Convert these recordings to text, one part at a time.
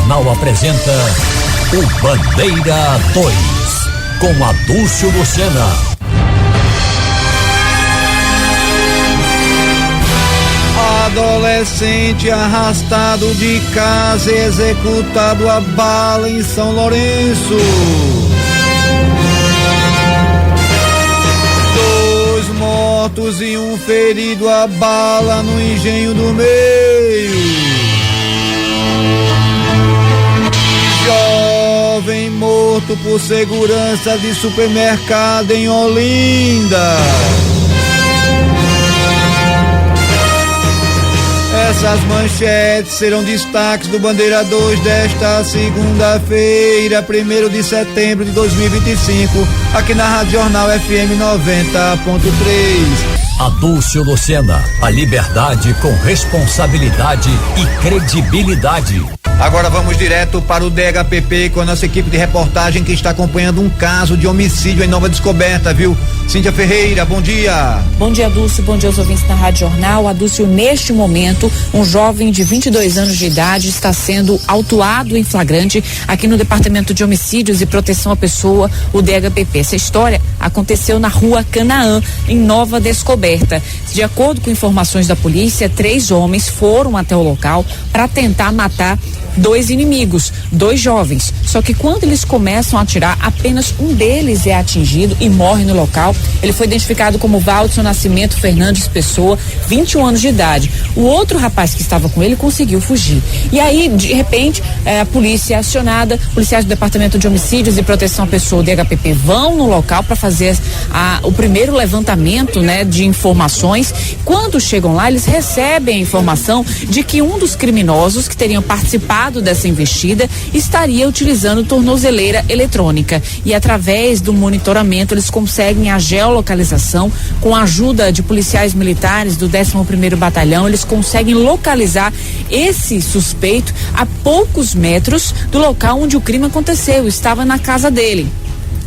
Jornal apresenta o Bandeira 2, com Adúcio Lucena. Adolescente arrastado de casa e executado a bala em São Lourenço. 2 mortos e 1 ferido a bala no Engenho do Meio. Jovem morto por segurança de supermercado em Olinda. Essas manchetes serão destaques do Bandeira 2 desta segunda-feira, 1º de setembro de 2025, aqui na Rádio Jornal FM 90.3. Adúcio Lucena, a liberdade com responsabilidade e credibilidade. Agora vamos direto para o DHPP com a nossa equipe de reportagem que está acompanhando um caso de homicídio em Nova Descoberta, viu? Cíntia Ferreira, bom dia. Bom dia, Adúcio, bom dia aos ouvintes da Rádio Jornal. Adúcio, neste momento, um jovem de 22 anos de idade está sendo autuado em flagrante aqui no Departamento de Homicídios e Proteção à Pessoa, o DHPP. Essa história aconteceu na rua Canaã, em Nova Descoberta. De acordo com informações da polícia, 3 homens foram até o local para tentar matar 2 inimigos, 2 jovens. Só que quando eles começam a atirar, apenas um deles é atingido e morre no local. Ele foi identificado como Valdson Nascimento Fernandes Pessoa, 21 anos de idade. O outro rapaz que estava com ele conseguiu fugir. E aí, de repente, a polícia é acionada, policiais do Departamento de Homicídios e Proteção à Pessoa, o DHPP, vão no local para fazer o primeiro levantamento, né, de informações. Quando chegam lá, eles recebem a informação de que um dos criminosos que teriam participado dessa investida estaria utilizando tornozeleira eletrônica e através do monitoramento eles conseguem a geolocalização. Com a ajuda de policiais militares do 11º Batalhão, eles conseguem localizar esse suspeito a poucos metros do local onde o crime aconteceu. Estava na casa dele.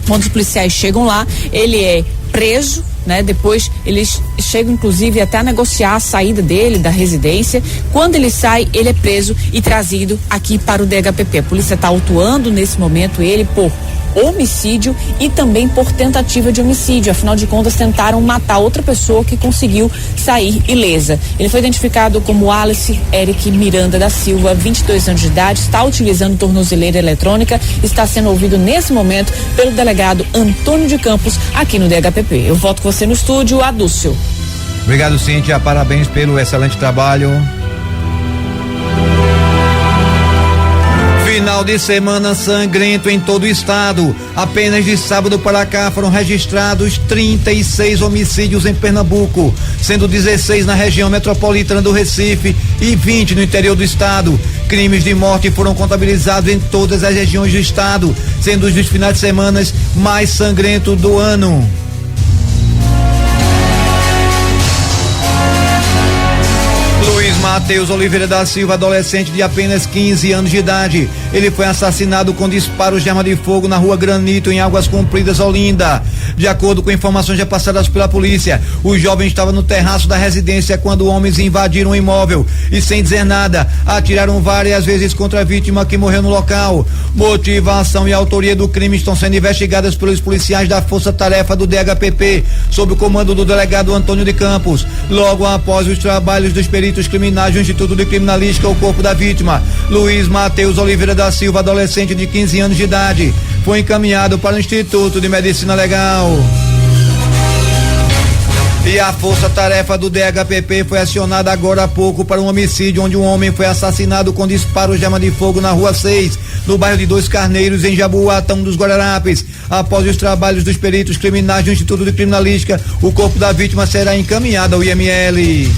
Quando os policiais chegam lá, ele é preso, né? Depois eles chegam inclusive até a negociar a saída dele da residência. Quando ele sai, ele é preso e trazido aqui para o DHPP. A polícia está autuando nesse momento ele por homicídio e também por tentativa de homicídio. Afinal de contas, tentaram matar outra pessoa que conseguiu sair ilesa. Ele foi identificado como Alice Eric Miranda da Silva, 22 anos de idade, está utilizando tornozeleira eletrônica, está sendo ouvido nesse momento pelo delegado Antônio de Campos aqui no DHPP. Eu volto com você no estúdio, Adúcio. Obrigado, Cíntia, parabéns pelo excelente trabalho. Final de semana sangrento em todo o estado. Apenas de sábado para cá foram registrados 36 homicídios em Pernambuco, sendo 16 na região metropolitana do Recife e 20 no interior do estado. Crimes de morte foram contabilizados em todas as regiões do estado, sendo os dos finais de semana mais sangrentos do ano. Matheus Oliveira da Silva, adolescente de apenas 15 anos de idade. Ele foi assassinado com disparos de arma de fogo na rua Granito, em Águas Compridas, Olinda. De acordo com informações já passadas pela polícia, o jovem estava no terraço da residência quando homens invadiram o imóvel e, sem dizer nada, atiraram várias vezes contra a vítima, que morreu no local. Motivação e autoria do crime estão sendo investigadas pelos policiais da Força Tarefa do DHPP, sob o comando do delegado Antônio de Campos. Logo após os trabalhos dos peritos criminais do Instituto de Criminalística, o corpo da vítima, Luiz Matheus Oliveira da Silva, adolescente de 15 anos de idade, foi encaminhado para o Instituto de Medicina Legal. E a força-tarefa do DHPP foi acionada agora há pouco para um homicídio onde um homem foi assassinado com disparos de arma de fogo na Rua 6, no bairro de Dois Carneiros, em Jaboatão dos Guararapes. Após os trabalhos dos peritos criminais do Instituto de Criminalística, o corpo da vítima será encaminhado ao IML.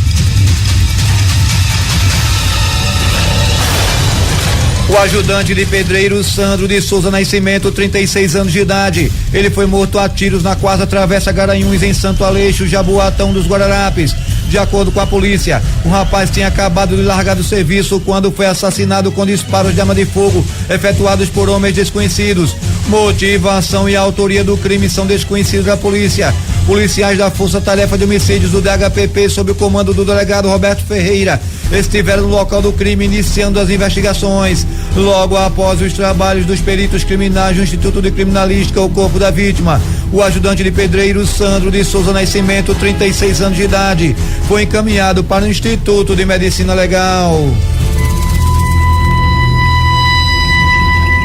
O ajudante de pedreiro Sandro de Souza Nascimento, 36 anos de idade. Ele foi morto a tiros na Quarta Travessa Garanhuns, em Santo Aleixo, Jaboatão dos Guararapes. De acordo com a polícia, o rapaz tinha acabado de largar do serviço quando foi assassinado com disparos de arma de fogo efetuados por homens desconhecidos. Motivação e autoria do crime são desconhecidos da polícia. Policiais da Força Tarefa de Homicídios do DHPP, sob o comando do delegado Roberto Ferreira, estiveram no local do crime iniciando as investigações. Logo após os trabalhos dos peritos criminais do Instituto de Criminalística, o corpo da vítima, o ajudante de pedreiro Sandro de Souza Nascimento, 36 anos de idade, foi encaminhado para o Instituto de Medicina Legal.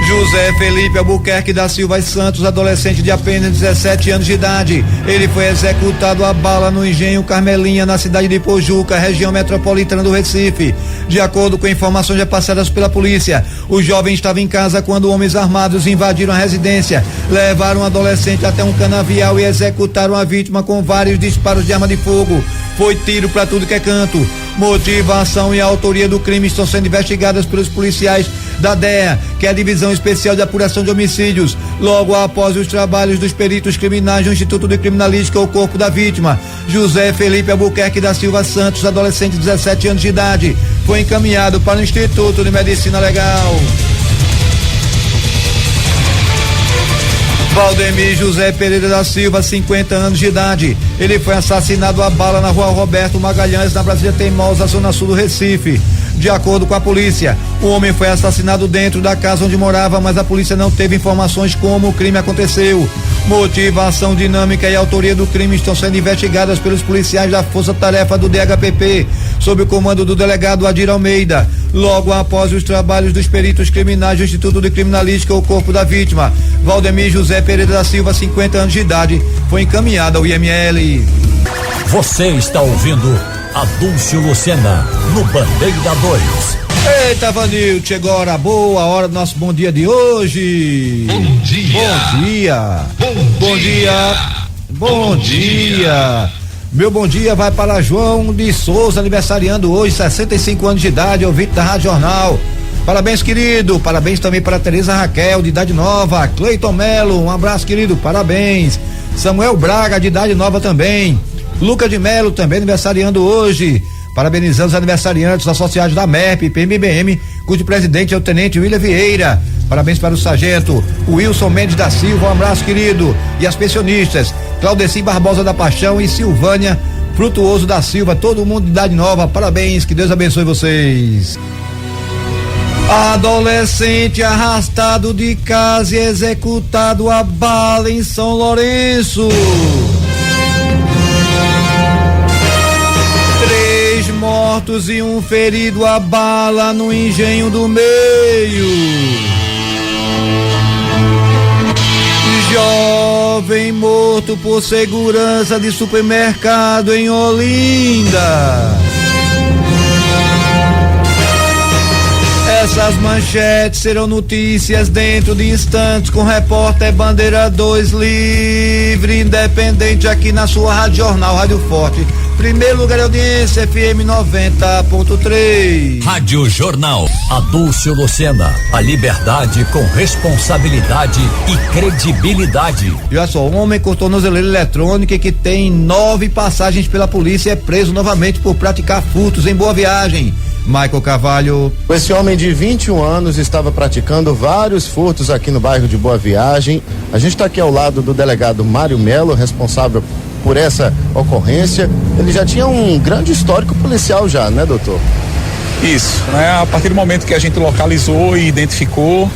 José Felipe Albuquerque da Silva Santos, adolescente de apenas 17 anos de idade. Ele foi executado a bala no Engenho Carmelinha, na cidade de Pojuca, região metropolitana do Recife. De acordo com informações repassadas pela polícia, o jovem estava em casa quando homens armados invadiram a residência, levaram o adolescente até um canavial e executaram a vítima com vários disparos de arma de fogo. Foi tiro para tudo que é canto. Motivação e autoria do crime estão sendo investigadas pelos policiais da DEA, que é a Divisão Especial de Apuração de Homicídios. Logo após os trabalhos dos peritos criminais do Instituto de Criminalística, o corpo da vítima, José Felipe Albuquerque da Silva Santos, adolescente de 17 anos de idade, foi encaminhado para o Instituto de Medicina Legal. Valdemir José Pereira da Silva, 50 anos de idade. Ele foi assassinado a bala na rua Roberto Magalhães, na Brasília Teimosa, zona sul do Recife. De acordo com a polícia, o homem foi assassinado dentro da casa onde morava, mas a polícia não teve informações como o crime aconteceu. Motivação, dinâmica e autoria do crime estão sendo investigadas pelos policiais da Força Tarefa do DHPP, sob o comando do delegado Adir Almeida. Logo após os trabalhos dos peritos criminais do Instituto de Criminalística, o corpo da vítima, Valdemir José Pereira da Silva, 50 anos de idade, foi encaminhado ao IML. Você está ouvindo Adúlcio Lucena no Bandeira 2. Eita, Vanildo, chegou a hora boa, a hora do nosso bom dia de hoje. Bom dia. Bom dia. Bom dia. Bom dia. Meu bom dia vai para João de Souza, aniversariando hoje, 65 anos de idade, ouvinte da Rádio Jornal. Parabéns, querido. Parabéns também para Tereza Raquel, de idade nova. Cleiton Melo, um abraço, querido. Parabéns. Samuel Braga, de idade nova também. Luca de Melo, também aniversariando hoje. Parabenizando os aniversariantes associados da MERP, PMBM, cujo presidente é o Tenente William Vieira. Parabéns para o sargento Wilson Mendes da Silva, um abraço, querido. E as pensionistas, Claudeci Barbosa da Paixão e Silvânia Frutuoso da Silva, todo mundo de idade nova, parabéns, que Deus abençoe vocês. Adolescente arrastado de casa e executado a bala em São Lourenço. 3 mortos e 1 ferido a bala no Engenho do Meio. Jovem morto por segurança de supermercado em Olinda. Essas manchetes serão notícias dentro de instantes com o repórter Bandeira 2 livre, independente, aqui na sua Rádio Jornal, Rádio Forte. Primeiro lugar de audiência, FM 90.3. Rádio Jornal, Adúlcio Lucena, a liberdade com responsabilidade e credibilidade. E olha só, um homem com tornozeleira eletrônica que tem 9 passagens pela polícia é preso novamente por praticar furtos em Boa Viagem. Michael Carvalho. Esse homem de 21 anos estava praticando vários furtos aqui no bairro de Boa Viagem. A gente está aqui ao lado do delegado Mário Melo, responsável por essa ocorrência. Ele já tinha um grande histórico policial já, né, doutor? Isso, né? A partir do momento que a gente localizou e identificou,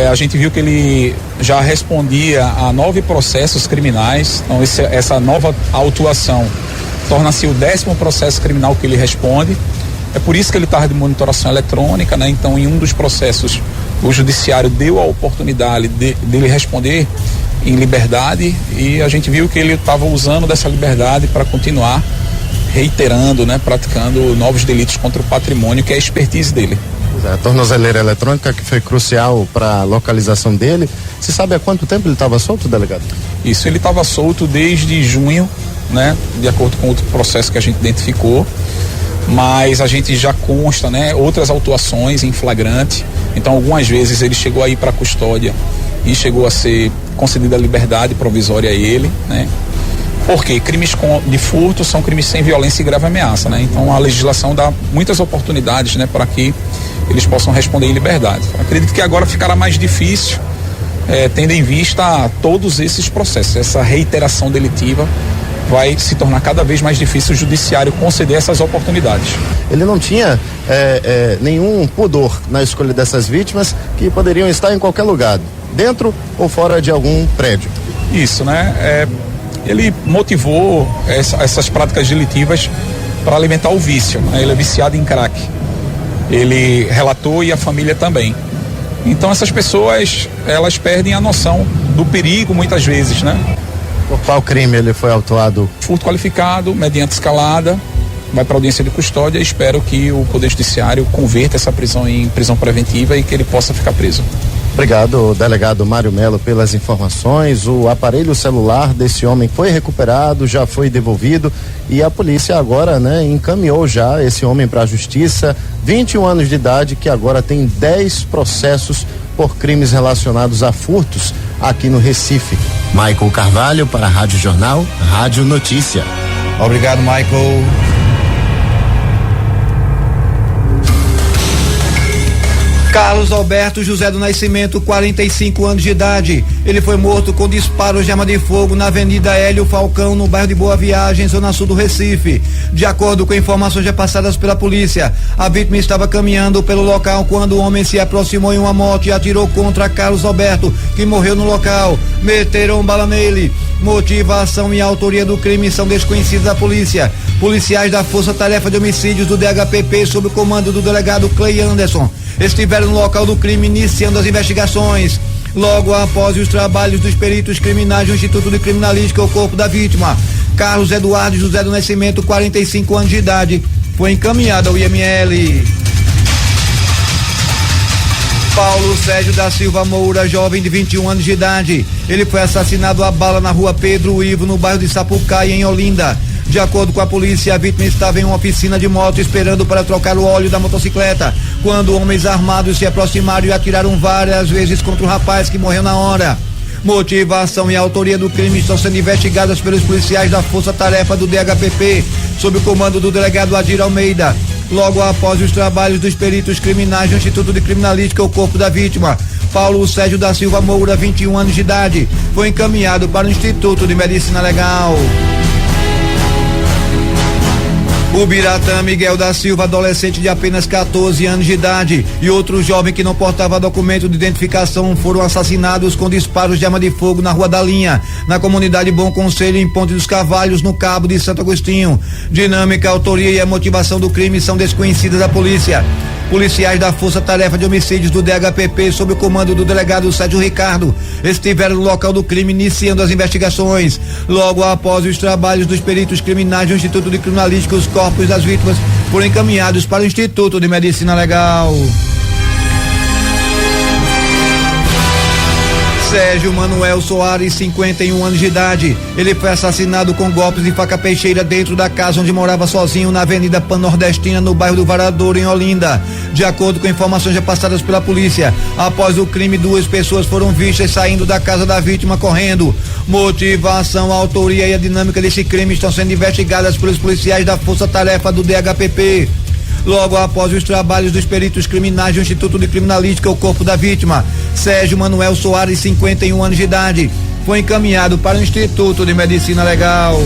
a gente viu que ele já respondia a 9 processos criminais. Então essa nova autuação torna-se o 10º processo criminal que ele responde. É por isso que ele estava de monitoração eletrônica, né? Então, em um dos processos, o judiciário deu a oportunidade dele responder em liberdade e a gente viu que ele estava usando dessa liberdade para continuar reiterando, né? Praticando novos delitos contra o patrimônio, que é a expertise dele. A tornozeleira eletrônica que foi crucial para a localização dele. Você sabe há quanto tempo ele estava solto, delegado? Isso, ele estava solto desde junho, né? De acordo com outro processo que a gente identificou. Mas a gente já consta, né, outras autuações em flagrante. Então, algumas vezes ele chegou a ir para custódia e chegou a ser concedida a liberdade provisória a ele, né? Porque crimes de furto são crimes sem violência e grave ameaça, né? Então, a legislação dá muitas oportunidades, né, para que eles possam responder em liberdade. Acredito que agora ficará mais difícil, tendo em vista todos esses processos. Essa reiteração delitiva vai se tornar cada vez mais difícil o judiciário conceder essas oportunidades. Ele não tinha nenhum pudor na escolha dessas vítimas que poderiam estar em qualquer lugar, dentro ou fora de algum prédio. Isso, né? Ele motivou essas práticas delitivas para alimentar o vício, né? Ele é viciado em crack. Ele relatou e a família também. Então essas pessoas, elas perdem a noção do perigo muitas vezes, né? Por qual crime ele foi autuado? Furto qualificado, mediante escalada, vai para audiência de custódia e espero que o Poder Judiciário converta essa prisão em prisão preventiva e que ele possa ficar preso. Obrigado, delegado Mário Melo, pelas informações. O aparelho celular desse homem foi recuperado, já foi devolvido e a polícia agora, encaminhou já esse homem para a justiça, 21 anos de idade, que agora tem 10 processos por crimes relacionados a furtos aqui no Recife. Michael Carvalho para a Rádio Jornal, Rádio Notícia. Obrigado, Michael. Carlos Alberto José do Nascimento, 45 anos de idade. Ele foi morto com disparos de arma de fogo na Avenida Hélio Falcão, no bairro de Boa Viagem, zona sul do Recife. De acordo com informações já passadas pela polícia, a vítima estava caminhando pelo local quando o homem se aproximou em uma moto e atirou contra Carlos Alberto, que morreu no local. Meteram bala nele. Motivação e autoria do crime são desconhecidos da polícia. Policiais da Força Tarefa de Homicídios do DHPP, sob o comando do delegado Clay Anderson, estiveram no local do crime iniciando as investigações. Logo após os trabalhos dos peritos criminais do Instituto de Criminalística, o corpo da vítima, Carlos Eduardo José do Nascimento, 45 anos de idade, foi encaminhado ao IML. Paulo Sérgio da Silva Moura, jovem de 21 anos de idade. Ele foi assassinado a bala na rua Pedro Ivo, no bairro de Sapucaí, em Olinda. De acordo com a polícia, a vítima estava em uma oficina de moto esperando para trocar o óleo da motocicleta, quando homens armados se aproximaram e atiraram várias vezes contra o rapaz, que morreu na hora. Motivação e autoria do crime estão sendo investigadas pelos policiais da Força Tarefa do DHPP, sob o comando do delegado Adir Almeida. Logo após os trabalhos dos peritos criminais do Instituto de Criminalística, o corpo da vítima, Paulo Sérgio da Silva Moura, 21 anos de idade, foi encaminhado para o Instituto de Medicina Legal. O Biratã Miguel da Silva, adolescente de apenas 14 anos de idade, e outro jovem que não portava documento de identificação foram assassinados com disparos de arma de fogo na Rua da Linha, na comunidade Bom Conselho, em Ponte dos Cavalhos, no Cabo de Santo Agostinho. Dinâmica, autoria e a motivação do crime são desconhecidas da polícia. Policiais da Força Tarefa de Homicídios do DHPP, sob o comando do delegado Sérgio Ricardo, estiveram no local do crime iniciando as investigações. Logo após os trabalhos dos peritos criminais do Instituto de Criminalística, os corpos das vítimas foram encaminhados para o Instituto de Medicina Legal. Sérgio Manuel Soares, 51 anos de idade. Ele foi assassinado com golpes de faca peixeira dentro da casa onde morava sozinho na Avenida Pan-Nordestina, no bairro do Varadouro, em Olinda. De acordo com informações já passadas pela polícia, após o crime, 2 pessoas foram vistas saindo da casa da vítima correndo. Motivação, autoria e a dinâmica desse crime estão sendo investigadas pelos policiais da Força Tarefa do DHPP. Logo após os trabalhos dos peritos criminais do Instituto de Criminalística, o corpo da vítima, Sérgio Manuel Soares, 51 anos de idade, foi encaminhado para o Instituto de Medicina Legal.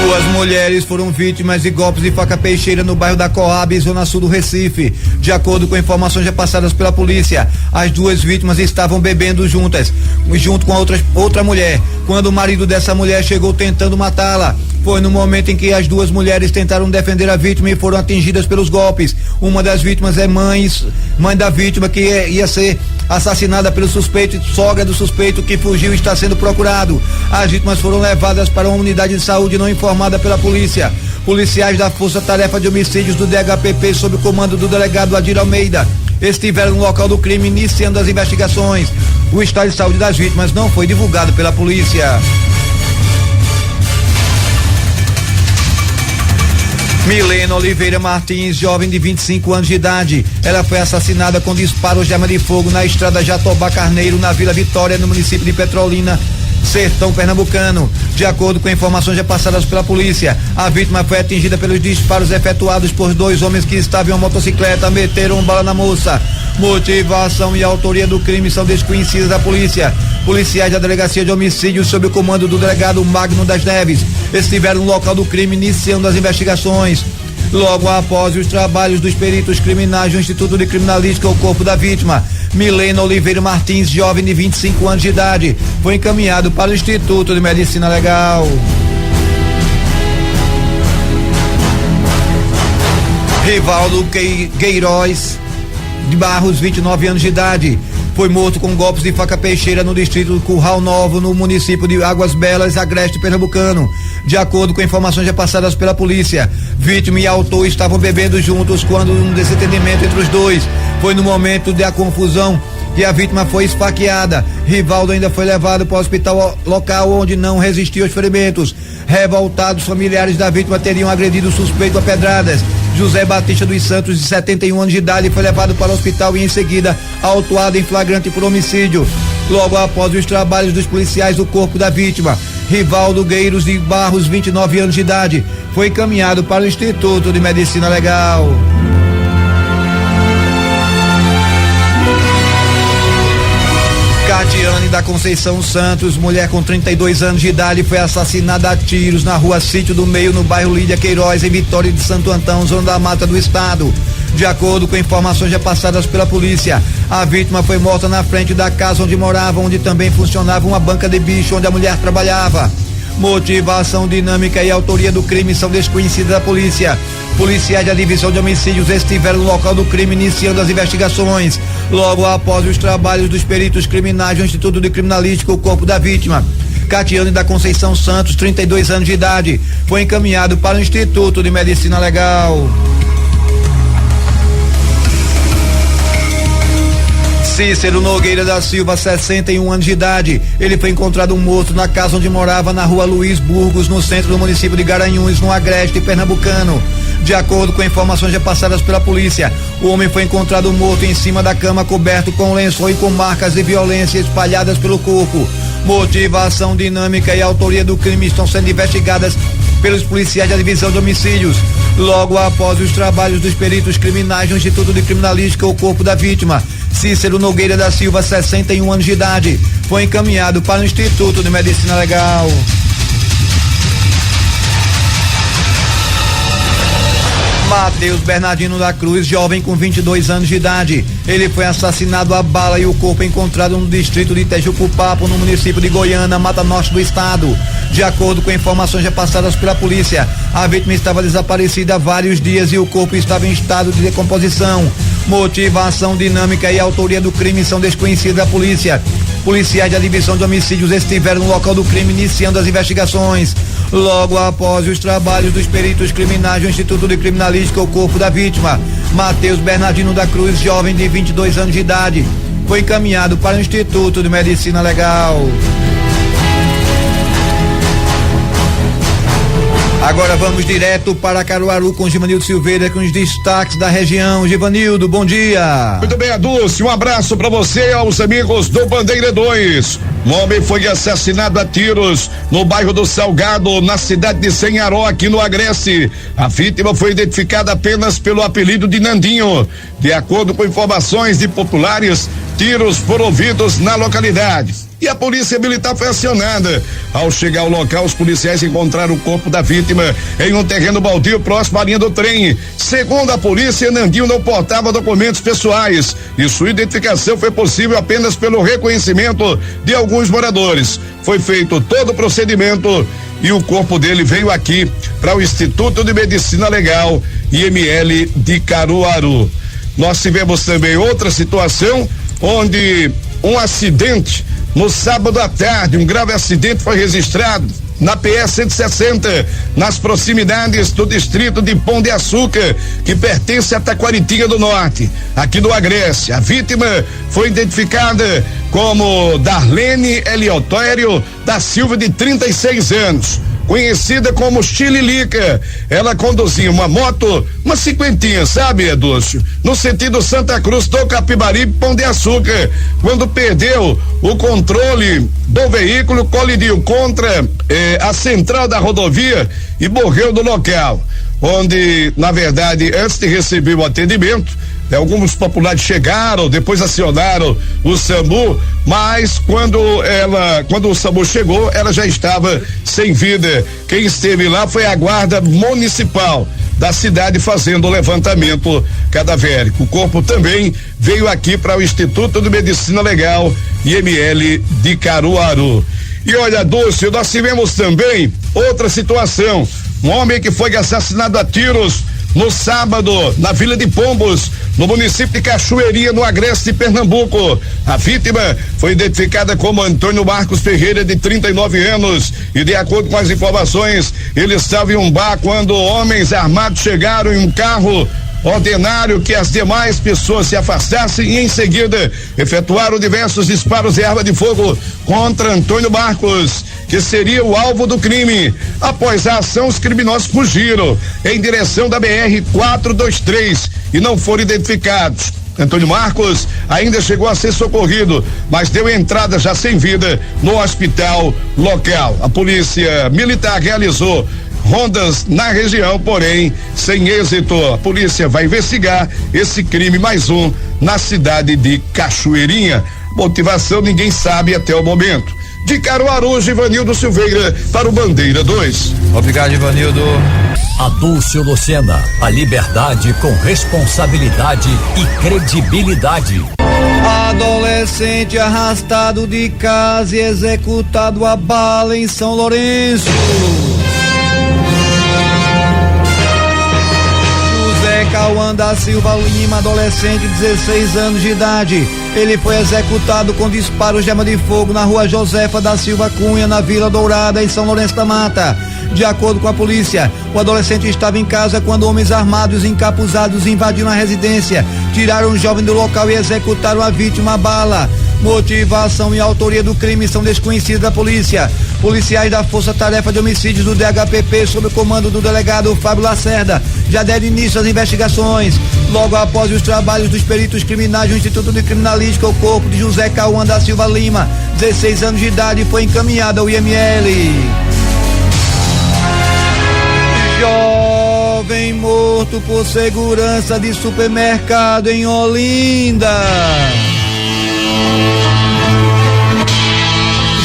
Duas mulheres foram vítimas de golpes de faca peixeira no bairro da Coab, zona sul do Recife. De acordo com informações já passadas pela polícia, as 2 vítimas estavam bebendo juntas, junto com outra mulher, quando o marido dessa mulher chegou tentando matá-la. Foi no momento em que as 2 mulheres tentaram defender a vítima e foram atingidas pelos golpes. Uma das vítimas é mãe da vítima, que ia ser assassinada pelo suspeito, sogra do suspeito, que fugiu e está sendo procurado. As vítimas foram levadas para uma unidade de saúde não informada pela polícia. Policiais da Força Tarefa de Homicídios do DHPP, sob o comando do delegado Adir Almeida, estiveram no local do crime iniciando as investigações. O estado de saúde das vítimas não foi divulgado pela polícia. Milena Oliveira Martins, jovem de 25 anos de idade. Ela foi assassinada com disparos de arma de fogo na estrada Jatobá Carneiro, na Vila Vitória, no município de Petrolina, sertão pernambucano. De acordo com informações já passadas pela polícia, a vítima foi atingida pelos disparos efetuados por 2 homens que estavam em uma motocicleta, meteram bala na moça. Motivação e autoria do crime são desconhecidas da polícia. Policiais da Delegacia de Homicídios, sob o comando do delegado Magno das Neves, estiveram no local do crime iniciando as investigações. Logo após os trabalhos dos peritos criminais do Instituto de Criminalística, o corpo da vítima, Milena Oliveira Martins, jovem de 25 anos de idade, foi encaminhado para o Instituto de Medicina Legal. Rivaldo Queiroz de Barros, 29 anos de idade, foi morto com golpes de faca peixeira no distrito do Curral Novo, no município de Águas Belas, agreste pernambucano. De acordo com informações já passadas pela polícia, vítima e autor estavam bebendo juntos quando um desentendimento entre os dois. Foi no momento da confusão que a vítima foi esfaqueada. Rivaldo ainda foi levado para o hospital local, onde não resistiu aos ferimentos. Revoltados, familiares da vítima teriam agredido o suspeito a pedradas. José Batista dos Santos, de 71 anos de idade, foi levado para o hospital e em seguida autuado em flagrante por homicídio. Logo após os trabalhos dos policiais, o corpo da vítima, Rivaldo Gueiros de Barros, 29 anos de idade, foi encaminhado para o Instituto de Medicina Legal. Catiane da Conceição Santos, mulher com 32 anos de idade, foi assassinada a tiros na rua Sítio do Meio, no bairro Lídia Queiroz, em Vitória de Santo Antão, zona da Mata do Estado. De acordo com informações já passadas pela polícia, a vítima foi morta na frente da casa onde morava, onde também funcionava uma banca de bicho onde a mulher trabalhava. Motivação, dinâmica e autoria do crime são desconhecidas da polícia. Policiais da Divisão de Homicídios estiveram no local do crime iniciando as investigações. Logo após os trabalhos dos peritos criminais do Instituto de Criminalística, o corpo da vítima, Catiane da Conceição Santos, 32 anos de idade, foi encaminhado para o Instituto de Medicina Legal. Cícero Nogueira da Silva, 61 anos de idade. Ele foi encontrado morto na casa onde morava, na rua Luiz Burgos, no centro do município de Garanhuns, no agreste pernambucano. De acordo com informações já passadas pela polícia, o homem foi encontrado morto em cima da cama, coberto com lençol e com marcas de violência espalhadas pelo corpo. Motivação, dinâmica e autoria do crime estão sendo investigadas pelos policiais da Divisão de Homicídios. Logo após os trabalhos dos peritos criminais do Instituto de Criminalística, o corpo da vítima, Cícero Nogueira da Silva, 61 anos de idade, foi encaminhado para o Instituto de Medicina Legal. Matheus Bernardino da Cruz, jovem com 22 anos de idade. Ele foi assassinado a bala e o corpo encontrado no distrito de Tejucupapo, no município de Goiânia, Mata Norte do estado. De acordo com informações já passadas pela polícia, a vítima estava desaparecida há vários dias e o corpo estava em estado de decomposição. Motivação, dinâmica e autoria do crime são desconhecidas da polícia. Policiais da Divisão de Homicídios estiveram no local do crime iniciando as investigações. Logo após os trabalhos dos peritos criminais do Instituto de Criminalística, o corpo da vítima, Matheus Bernardino da Cruz, jovem de 22 anos de idade, foi encaminhado para o Instituto de Medicina Legal. Agora vamos direto para Caruaru com Givanildo Silveira com os destaques da região. Givanildo, bom dia. Muito bem, Adúcio, um abraço para você e aos amigos do Bandeira 2. Um homem foi assassinado a tiros no bairro do Salgado, na cidade de Senharó, aqui no Agreste. A vítima foi identificada apenas pelo apelido de Nandinho. De acordo com informações de populares, tiros foram ouvidos na localidade. E a polícia militar foi acionada. Ao chegar ao local, os policiais encontraram o corpo da vítima em um terreno baldio próximo à linha do trem. Segundo a polícia, Nandinho não portava documentos pessoais e sua identificação foi possível apenas pelo reconhecimento de alguns moradores. Foi feito todo o procedimento e o corpo dele veio aqui para o Instituto de Medicina Legal, IML de Caruaru. Nós tivemos também outra situação onde um acidente no sábado à tarde, um grave acidente foi registrado na PS 160, nas proximidades do distrito de Pão de Açúcar, que pertence a Taquaritinga do Norte, aqui do Agreste. A vítima foi identificada como Darlene Eliotério da Silva, de 36 anos. conhecida como Chililica. Ela conduzia uma moto, uma cinquentinha, sabe, Edúcio? No sentido Santa Cruz do Capibaribe, Pão de Açúcar. Quando perdeu o controle do veículo, colidiu contra a central da rodovia e morreu no local. Onde, na verdade, antes de receber o atendimento, alguns populares chegaram, depois acionaram o SAMU, mas quando o SAMU chegou, ela já estava sem vida. Quem esteve lá foi a guarda municipal da cidade fazendo o levantamento cadavérico. O corpo também veio aqui para o Instituto de Medicina Legal, IML de Caruaru. E olha, Dúcio, nós tivemos também outra situação. Um homem que foi assassinado a tiros no sábado, na Vila de Pombos, no município de Cachoeirinha, no Agreste, Pernambuco. A vítima foi identificada como Antônio Marcos Ferreira, de 39 anos, e de acordo com as informações, ele estava em um bar quando homens armados chegaram em um carro, ordenaram que as demais pessoas se afastassem e em seguida efetuaram diversos disparos de arma de fogo contra Antônio Marcos, que seria o alvo do crime. Após a ação, os criminosos fugiram em direção da BR-423 e não foram identificados. Antônio Marcos ainda chegou a ser socorrido, mas deu entrada já sem vida no hospital local. A polícia militar realizou rondas na região, porém sem êxito. A polícia vai investigar esse crime, mais um, na cidade de Cachoeirinha. Motivação ninguém sabe até o momento. De Caruaru, Givanildo Silveira para o Bandeira 2. Obrigado, Givanildo. Adúlcio Lucena, a liberdade com responsabilidade e credibilidade. Adolescente arrastado de casa e executado a bala em São Lourenço. Cauã da Silva Lima, adolescente de 16 anos de idade. Ele foi executado com disparos de arma de fogo na rua Josefa da Silva Cunha, na Vila Dourada, em São Lourenço da Mata. De acordo com a polícia, o adolescente estava em casa quando homens armados e encapuzados invadiram a residência, tiraram o jovem do local e executaram a vítima a bala. Motivação e autoria do crime são desconhecidas da polícia. Policiais da Força Tarefa de Homicídios do DHPP, sob o comando do delegado Fábio Lacerda, já deram início às investigações. Logo após os trabalhos dos peritos criminais do Instituto de Criminalística, o corpo de José Cauã da Silva Lima, 16 anos de idade, foi encaminhado ao IML. Jovem morto por segurança de supermercado em Olinda.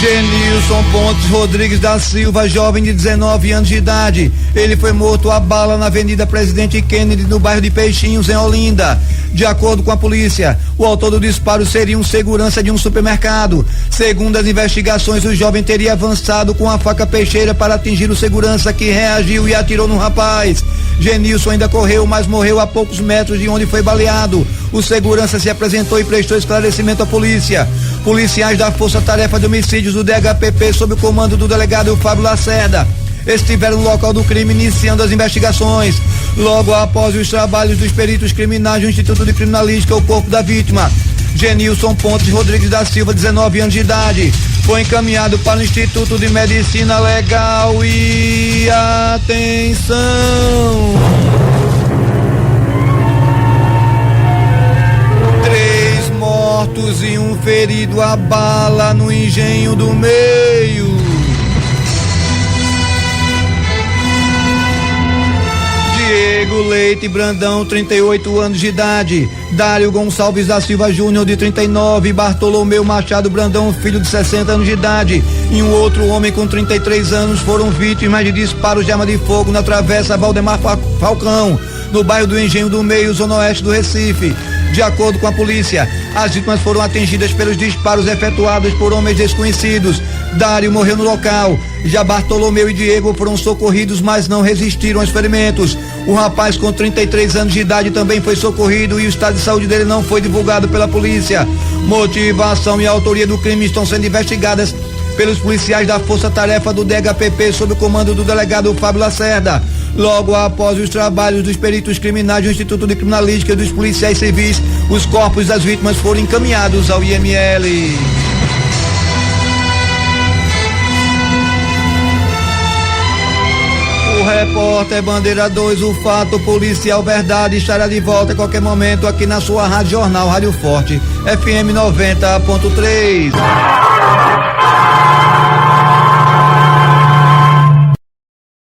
Genilson Pontes Rodrigues da Silva, jovem de 19 anos de idade. Ele foi morto a bala na Avenida Presidente Kennedy, no bairro de Peixinhos, em Olinda. De acordo com a polícia, o autor do disparo seria um segurança de um supermercado. Segundo as investigações, o jovem teria avançado com a faca peixeira para atingir o segurança, que reagiu e atirou no rapaz. Genilson ainda correu, mas morreu a poucos metros de onde foi baleado. O segurança se apresentou e prestou esclarecimento à polícia. Policiais da Força Tarefa de Homicídios do DHPP, sob o comando do delegado Fábio Lacerda, estiveram no local do crime iniciando as investigações. Logo após os trabalhos dos peritos criminais do Instituto de Criminalística, o corpo da vítima, Genilson Pontes Rodrigues da Silva, 19 anos de idade, foi encaminhado para o Instituto de Medicina Legal. E atenção! Mortos e um ferido a bala no Engenho do Meio. Diego Leite Brandão, 38 anos de idade. Dário Gonçalves da Silva Júnior, de 39. Bartolomeu Machado Brandão, filho de 60 anos de idade, e um outro homem com 33 anos foram vítimas de disparos de arma de fogo na Travessa Valdemar Falcão, no bairro do Engenho do Meio, zona oeste do Recife. De acordo com a polícia, as vítimas foram atingidas pelos disparos efetuados por homens desconhecidos. Dário morreu no local. Já Bartolomeu e Diego foram socorridos, mas não resistiram aos ferimentos. O rapaz, com 33 anos de idade, também foi socorrido e o estado de saúde dele não foi divulgado pela polícia. Motivação e autoria do crime estão sendo investigadas pelos policiais da Força Tarefa do DHPP, sob o comando do delegado Fábio Lacerda. Logo após os trabalhos dos peritos criminais do Instituto de Criminalística e dos policiais civis, os corpos das vítimas foram encaminhados ao IML. repórter Bandeira 2, o fato policial verdade estará de volta a qualquer momento aqui na sua Rádio Jornal, Rádio Forte, FM 90.3.